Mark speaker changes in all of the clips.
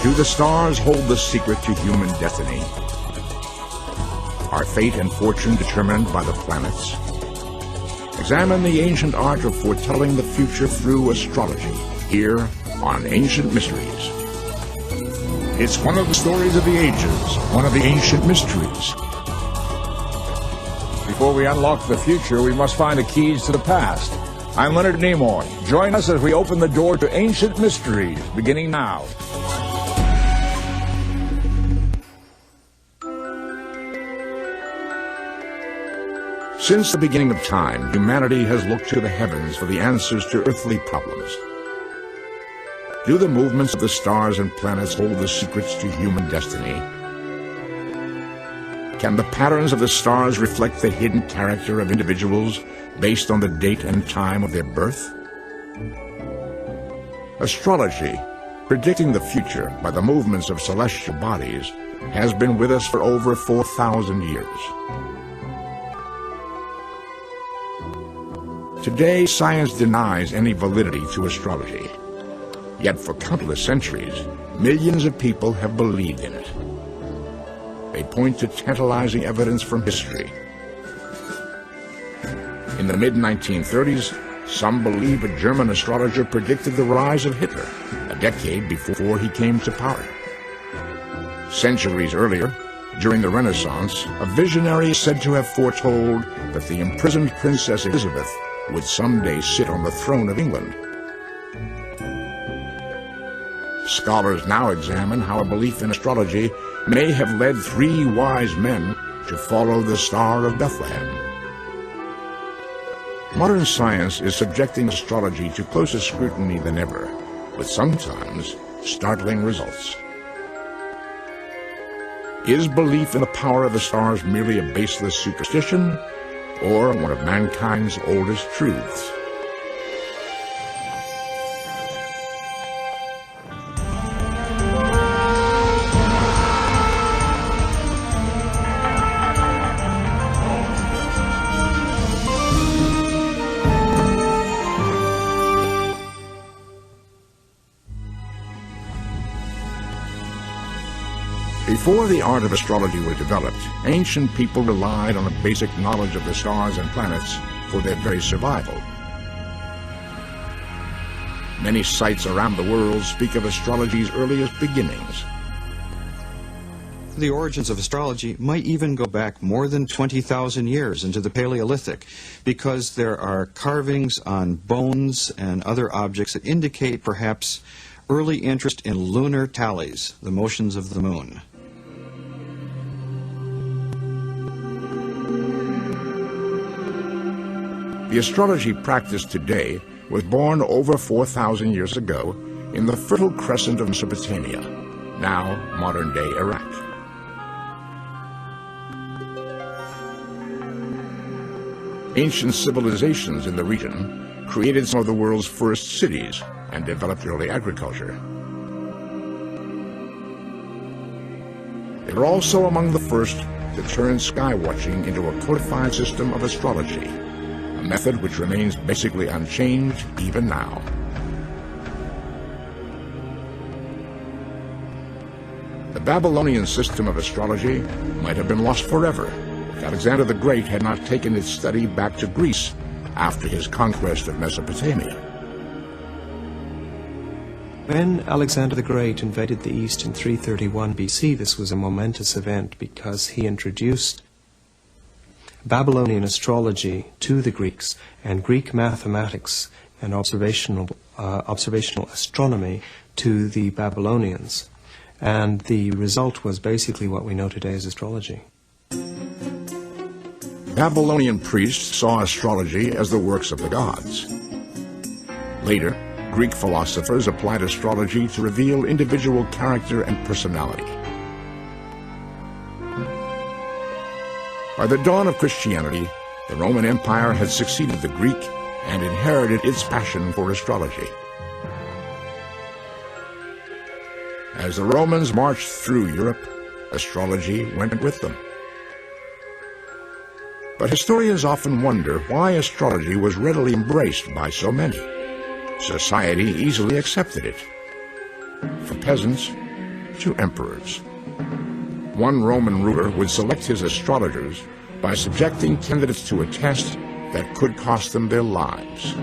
Speaker 1: Do the stars hold the secret to human destiny? Are fate and fortune determined by the planets? Examine the ancient art of foretelling the future through astrology, here on Ancient Mysteries. It's one of the stories of the ages, one of the ancient mysteries.
Speaker 2: Before we unlock the future, we must find the keys to the past. I'm Leonard Nimoy. Join us as we open the door to Ancient Mysteries, beginning now.
Speaker 1: Since the beginning of time, humanity has looked to the heavens for the answers to earthly problems. Do the movements of the stars and planets hold the secrets to human destiny? Can the patterns of the stars reflect the hidden character of individuals based on the date and time of their birth? Astrology, predicting the future by the movements of celestial bodies, has been with us for over 4,000 years. Today, science denies any validity to astrology. Yet for countless centuries, millions of people have believed in it. They point to tantalizing evidence from history. In the mid-1930s, some believe a German astrologer predicted the rise of Hitler, a decade before he came to power. Centuries earlier, during the Renaissance, a visionary is said to have foretold that the imprisoned Princess Elizabeth would someday sit on the throne of England. Scholars now examine how a belief in astrology may have led 3 wise men to follow the Star of Bethlehem. Modern science is subjecting astrology to closer scrutiny than ever, with sometimes startling results. Is belief in the power of the stars merely a baseless superstition, or one of mankind's oldest truths? Before the art of astrology was developed, ancient people relied on a basic knowledge of the stars and planets for their very survival. Many sites around the world speak of astrology's earliest beginnings.
Speaker 3: The origins of astrology might even go back more than 20,000 years into the Paleolithic, because there are carvings on bones and other objects that indicate perhaps early interest in lunar tallies, the motions of the moon.
Speaker 1: The astrology practiced today was born over 4,000 years ago in the Fertile Crescent of Mesopotamia, now modern-day Iraq. Ancient civilizations in the region created some of the world's first cities and developed early agriculture. They were also among the first to turn sky watching into a codified system of astrology, a method which remains basically unchanged even now. The Babylonian system of astrology might have been lost forever if Alexander the Great had not taken its study back to Greece after his conquest of Mesopotamia.
Speaker 4: When Alexander the Great invaded the East in 331 BC, this was a momentous event because he introduced Babylonian astrology to the Greeks and Greek mathematics and observational astronomy to the Babylonians. And the result was basically what we know today as astrology.
Speaker 1: Babylonian priests saw astrology as the works of the gods. Later, Greek philosophers applied astrology to reveal individual character and personality. By the dawn of Christianity, the Roman Empire had succeeded the Greek and inherited its passion for astrology. As the Romans marched through Europe, astrology went with them. But historians often wonder why astrology was readily embraced by so many. Society easily accepted it. For peasants, to emperors. One Roman ruler would select his astrologers by subjecting candidates to a test that could cost them their lives.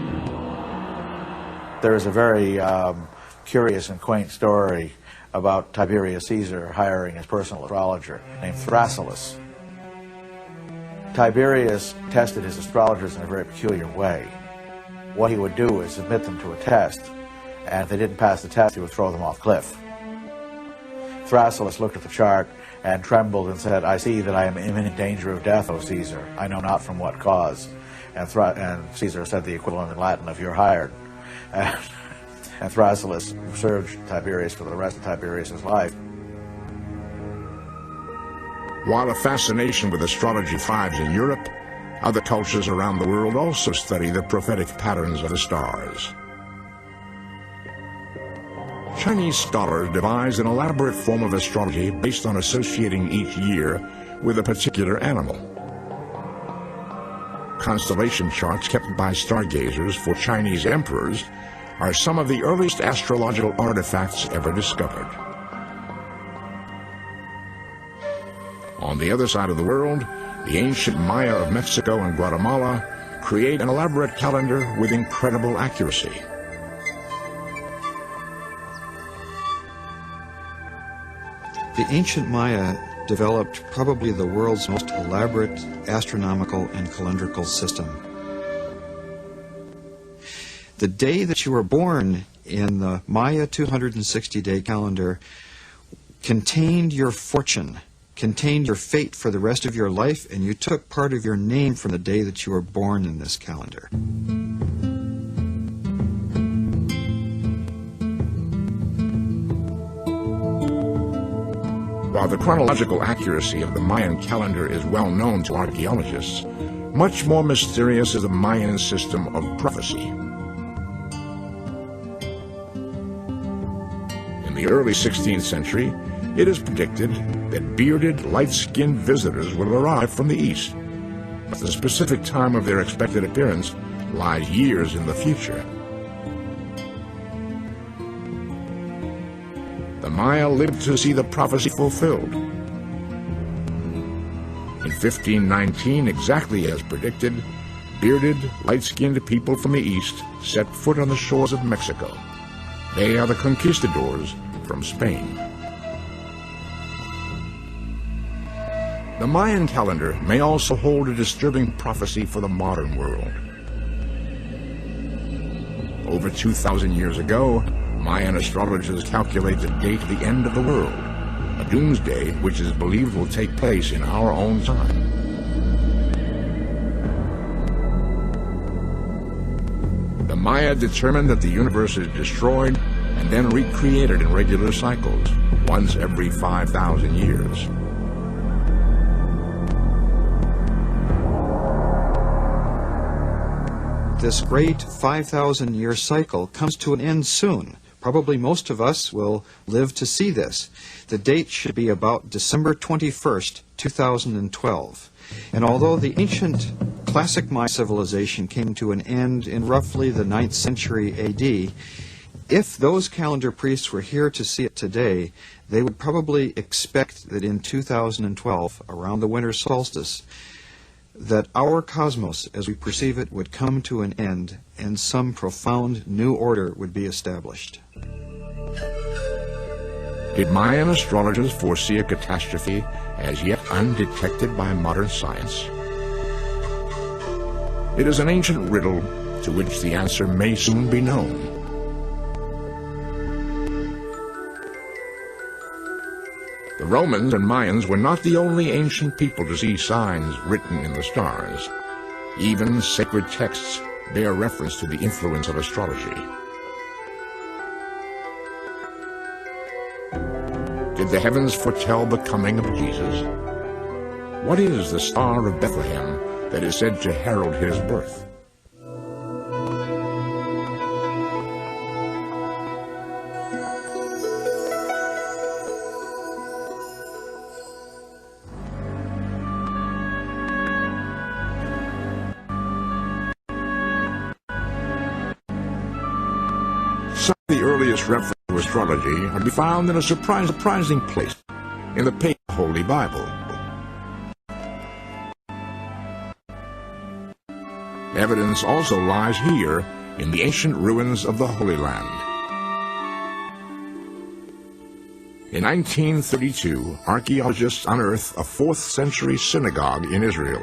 Speaker 5: There is a very curious and quaint story about Tiberius Caesar hiring his personal astrologer named Thrasyllus. Tiberius tested his astrologers in a very peculiar way. What he would do is submit them to a test, and if they didn't pass the test, he would throw them off a cliff. Thrasyllus looked at the chart and trembled and said, "I see that I am in imminent danger of death, O Caesar. I know not from what cause." And Caesar said the equivalent in Latin of "you're hired." And Thrasyllus served Tiberius for the rest of Tiberius' life.
Speaker 1: While a fascination with astrology thrives in Europe, other cultures around the world also study the prophetic patterns of the stars. Chinese scholars devised an elaborate form of astrology based on associating each year with a particular animal. Constellation charts kept by stargazers for Chinese emperors are some of the earliest astrological artifacts ever discovered. On the other side of the world, the ancient Maya of Mexico and Guatemala create an elaborate calendar with incredible accuracy.
Speaker 3: The ancient Maya developed probably the world's most elaborate astronomical and calendrical system. The day that you were born in the Maya 260-day calendar contained your fortune, contained your fate for the rest of your life, and you took part of your name from the day that you were born in this calendar.
Speaker 1: While the chronological accuracy of the Mayan calendar is well known to archaeologists, much more mysterious is the Mayan system of prophecy. In the early 16th century, it is predicted that bearded, light-skinned visitors will arrive from the east, but the specific time of their expected appearance lies years in the future. The Maya lived to see the prophecy fulfilled. In 1519, exactly as predicted, bearded, light-skinned people from the east set foot on the shores of Mexico. They are the conquistadors from Spain. The Mayan calendar may also hold a disturbing prophecy for the modern world. Over 2,000 years ago, Mayan astrologers calculate the date of the end of the world, a doomsday which is believed will take place in our own time. The Maya determined that the universe is destroyed and then recreated in regular cycles, once every 5,000 years.
Speaker 3: This great 5,000-year cycle comes to an end soon. Probably most of us will live to see this. The date should be about December 21st, 2012. And although the ancient classic Maya civilization came to an end in roughly the 9th century AD, if those calendar priests were here to see it today, they would probably expect that in 2012, around the winter solstice, that our cosmos, as we perceive it, would come to an end and some profound new order would be established.
Speaker 1: Did Mayan astrologers foresee a catastrophe as yet undetected by modern science? It is an ancient riddle to which the answer may soon be known. The Romans and Mayans were not the only ancient people to see signs written in the stars. Even sacred texts bear reference to the influence of astrology. Did the heavens foretell the coming of Jesus? What is the Star of Bethlehem that is said to herald his birth? Some of the earliest references to astrology are to be found in a surprising place, in the pagan Holy Bible. Evidence also lies here in the ancient ruins of the Holy Land. In 1932, archaeologists unearthed a 4th century synagogue in Israel.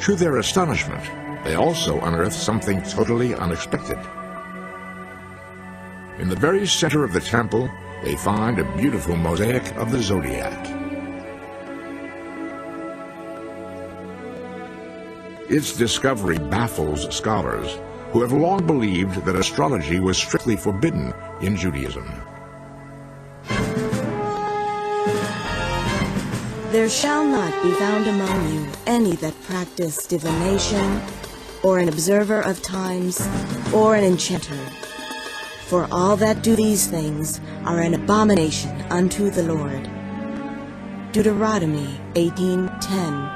Speaker 1: To their astonishment, they also unearthed something totally unexpected. In the very center of the temple, they find a beautiful mosaic of the zodiac. Its discovery baffles scholars who have long believed that astrology was strictly forbidden in Judaism.
Speaker 6: There shall not be found among you any that practice divination, or an observer of times, or an enchanter. For all that do these things are an abomination unto the Lord. Deuteronomy 18:10.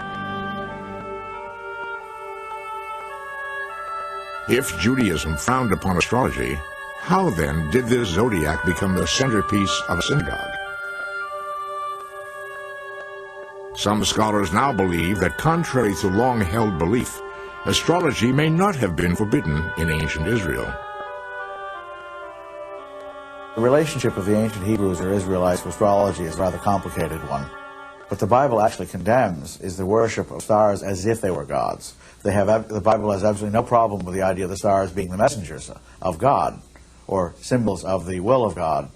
Speaker 1: If Judaism frowned upon astrology, how then did this zodiac become the centerpiece of a synagogue? Some scholars now believe that, contrary to long-held belief, astrology may not have been forbidden in ancient Israel.
Speaker 5: The relationship of the ancient Hebrews or Israelites to astrology is a rather complicated one. What the Bible actually condemns is the worship of stars as if they were gods. The Bible has absolutely no problem with the idea of the stars being the messengers of God, or symbols of the will of God.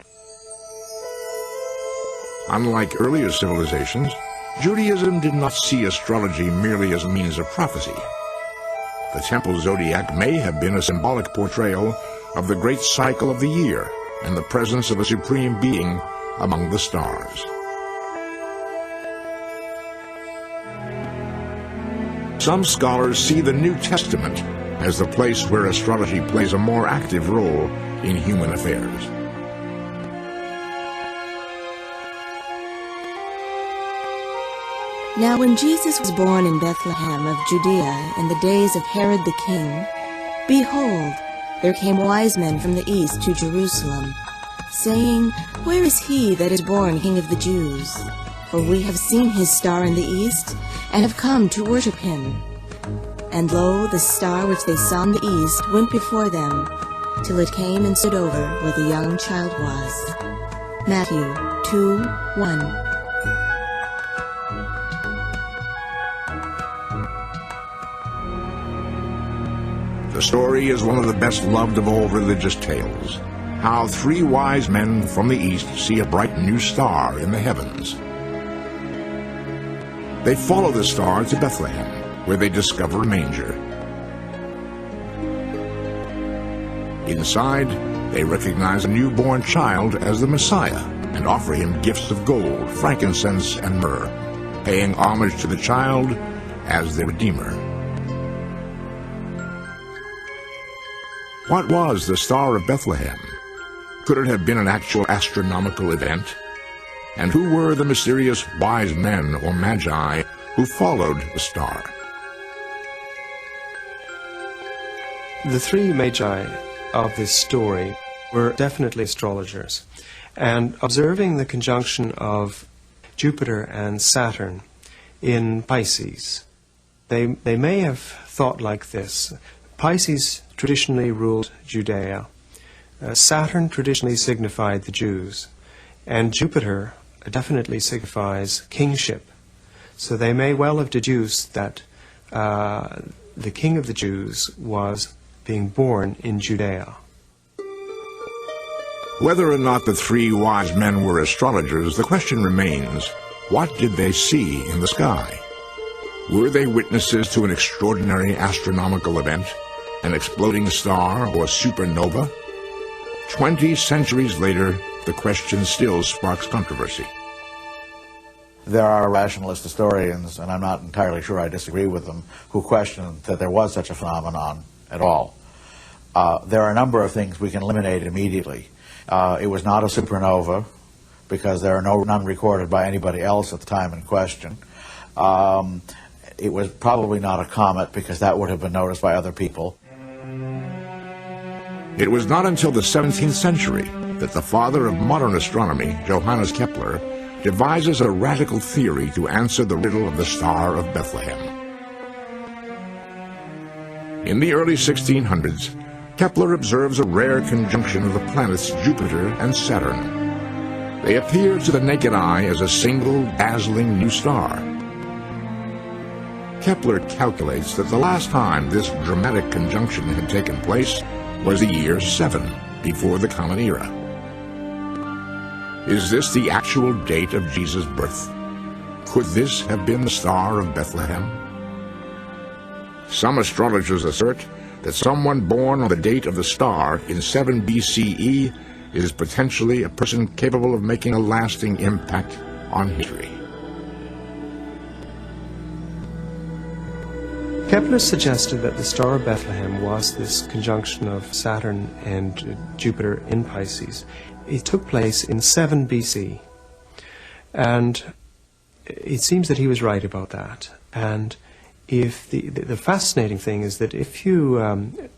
Speaker 1: Unlike earlier civilizations, Judaism did not see astrology merely as a means of prophecy. The temple zodiac may have been a symbolic portrayal of the great cycle of the year and the presence of a supreme being among the stars. Some scholars see the New Testament as the place where astrology plays a more active role in human affairs.
Speaker 6: Now when Jesus was born in Bethlehem of Judea in the days of Herod the king, behold, there came wise men from the east to Jerusalem, saying, Where is he that is born King of the Jews? For we have seen his star in the east, and have come to worship him. And lo, the star which they saw in the east went before them, till it came and stood over where the young child was. Matthew 2:1.
Speaker 1: The story is one of the best loved of all religious tales. How 3 wise men from the east see a bright new star in the heavens. They follow the star to Bethlehem, where they discover a manger. Inside, they recognize a newborn child as the Messiah and offer him gifts of gold, frankincense, and myrrh, paying homage to the child as their Redeemer. What was the Star of Bethlehem? Could it have been an actual astronomical event? And who were the mysterious wise men or magi who followed the star?
Speaker 4: The 3 magi of this story were definitely astrologers, and observing the conjunction of Jupiter and Saturn in Pisces, they may have thought like this. Pisces traditionally ruled Judea. Saturn traditionally signified the Jews, and Jupiter definitely signifies kingship. So they may well have deduced that the king of the Jews was being born in Judea.
Speaker 1: Whether or not the 3 wise men were astrologers, the question remains, what did they see in the sky? Were they witnesses to an extraordinary astronomical event? An exploding star or supernova? 20 centuries later, the question still sparks controversy.
Speaker 5: There are rationalist historians, and I'm not entirely sure I disagree with them, who question that there was such a phenomenon at all. There are a number of things we can eliminate immediately. It was not a supernova, because there are none recorded by anybody else at the time in question. It was probably not a comet, because that would have been noticed by other people.
Speaker 1: It was not until the 17th century that the father of modern astronomy, Johannes Kepler, devises a radical theory to answer the riddle of the Star of Bethlehem. In the early 1600s, Kepler observes a rare conjunction of the planets Jupiter and Saturn. They appear to the naked eye as a single, dazzling new star. Kepler calculates that the last time this dramatic conjunction had taken place was the year 7 before the Common Era. Is this the actual date of Jesus' birth? Could this have been the Star of Bethlehem? Some astrologers assert that someone born on the date of the star in 7 BCE is potentially a person capable of making a lasting impact on history.
Speaker 4: Kepler suggested that the Star of Bethlehem was this conjunction of Saturn and Jupiter in Pisces. It took place in 7 BC, and it seems that he was right about that. And if the fascinating thing is that if you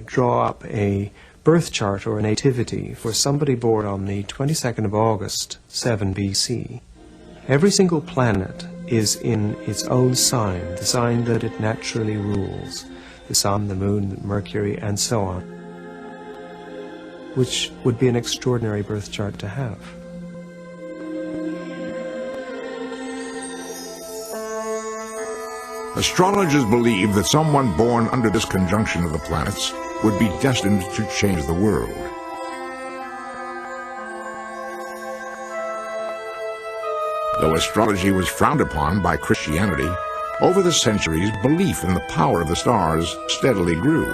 Speaker 4: draw up a birth chart or a nativity for somebody born on the 22nd of August, 7 BC, every single planet is in its own sign, the sign that it naturally rules, the Sun, the Moon, Mercury, and so on, which would be an extraordinary birth chart to have.
Speaker 1: Astrologers believe that someone born under this conjunction of the planets would be destined to change the world. Though astrology was frowned upon by Christianity, over the centuries, belief in the power of the stars steadily grew.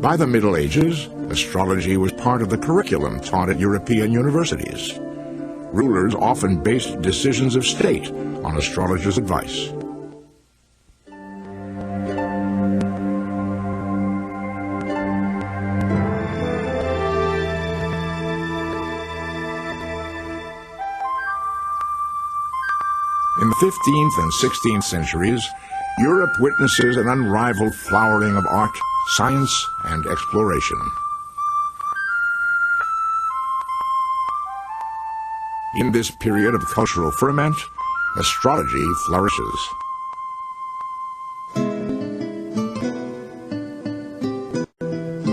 Speaker 1: By the Middle Ages, astrology was part of the curriculum taught at European universities. Rulers often based decisions of state on astrologers' advice. In the 15th and 16th centuries, Europe witnesses an unrivaled flowering of art, science, and exploration. In this period of cultural ferment, astrology flourishes.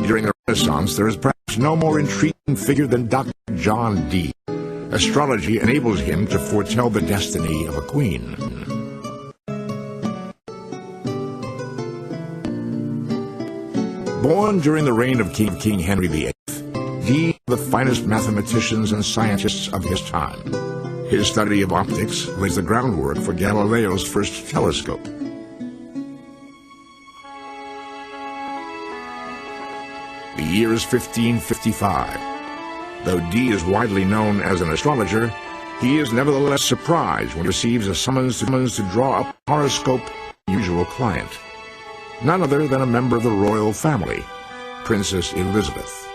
Speaker 1: During the Renaissance, there is perhaps no more intriguing figure than Dr. John Dee. Astrology enables him to foretell the destiny of a queen. Born during the reign of King Henry VIII, Dee was the finest mathematicians and scientists of his time. His study of optics lays the groundwork for Galileo's first telescope. The year is 1555. Though Dee is widely known as an astrologer, he is nevertheless surprised when he receives a summons to draw up a horoscope for his usual client. None other than a member of the royal family, Princess Elizabeth.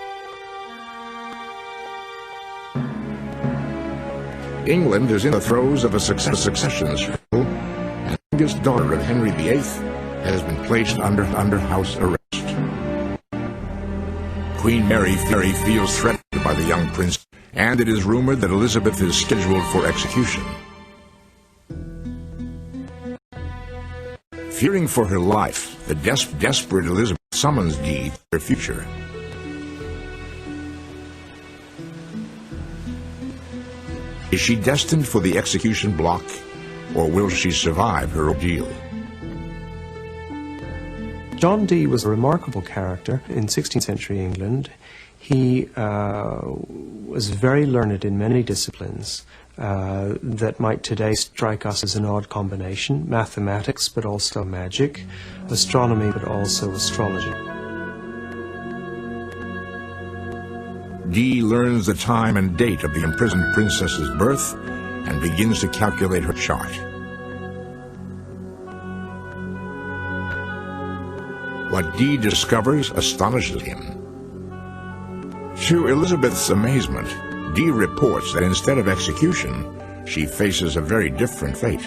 Speaker 1: England is in the throes of a succession struggle, and the youngest daughter of Henry VIII has been placed under house arrest. Queen Mary feels threatened by the young prince, and it is rumored that Elizabeth is scheduled for execution. Fearing for her life, the desperate Elizabeth summons Dee to her future. Is she destined for the execution block, or will she survive her ordeal?
Speaker 4: John Dee was a remarkable character in 16th century England. He was very learned in many disciplines that might today strike us as an odd combination: mathematics, but also magic; astronomy, but also astrology.
Speaker 1: Dee learns the time and date of the imprisoned princess's birth and begins to calculate her chart. What Dee discovers astonishes him. To Elizabeth's amazement, Dee reports that instead of execution, she faces a very different fate.